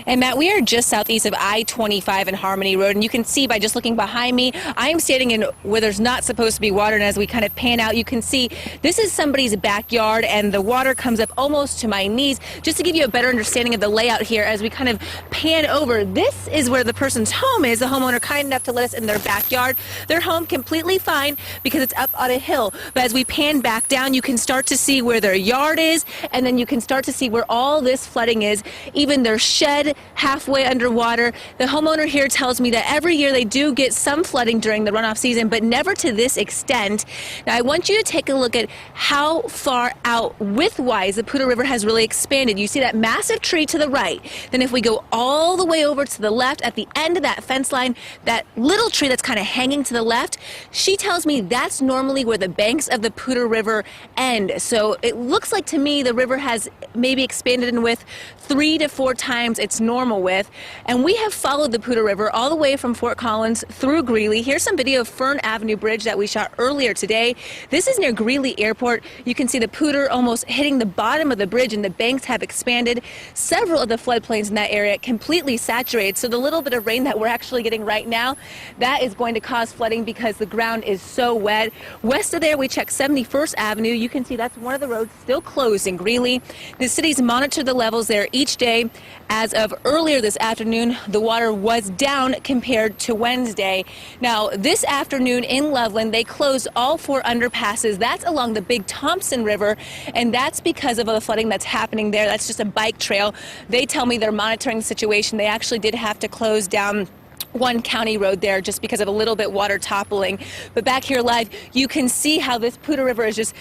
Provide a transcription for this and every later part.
And Matt, we are just southeast of I-25 and Harmony Road, and you can see by just looking behind me, I am standing in where there's not supposed to be water, and as we kind of pan out, you can see this is somebody's backyard, and the water comes up almost to my knees. Just to give you a better understanding of the layout here, as we kind of pan over, this is where the person's home is. The homeowner kind enough to let us in their backyard. Their home completely fine because it's up on a hill, but as we pan back down, you can start to see where their yard is, and then you can start to see where all this flooding is, even their shed halfway underwater. The homeowner here tells me that every year they do get some flooding during the runoff season, but never to this extent. Now, I want you to take a look at how far out width-wise the Poudre River has really expanded. You see that massive tree to the right. Then if we go all the way over to the left, at the end of that fence line, that little tree that's kind of hanging to the left, she tells me that's normally where the banks of the Poudre River end. So it looks like to me the river has maybe expanded in width 3 to 4 times its normal width, and we have followed the Poudre River all the way from Fort Collins through Greeley. Here's some video of Fern Avenue Bridge that we shot earlier today. This is near Greeley Airport. You can see the Poudre almost hitting the bottom of the bridge, and the banks have expanded. Several of the floodplains in that area completely saturated, so the little bit of rain that we're actually getting right now, that is going to cause flooding because the ground is so wet. West of there, we checked 71st Avenue. You can see that's one of the roads still closed in Greeley. The cities monitor the levels there each day. As of earlier this afternoon, the water was down compared to Wednesday. Now, this afternoon in Loveland, they closed all 4 underpasses. That's along the Big Thompson River, and that's because of the flooding that's happening there. That's just a bike trail. They tell me they're monitoring the situation. They actually did have to close down one county road there just because of a little bit water toppling. But back here live, you can see how this Poudre River is just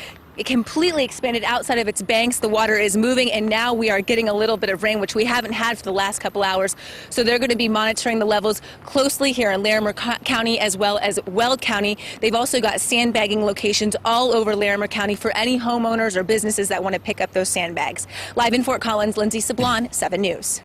completely expanded outside of its banks. The water is moving, and now we are getting a little bit of rain, which we haven't had for the last couple hours. So they're going to be monitoring the levels closely here in Larimer County as well as Weld County. They've also got sandbagging locations all over Larimer County for any homeowners or businesses that want to pick up those sandbags. Live in Fort Collins, Lindsay Sablon, 7 News.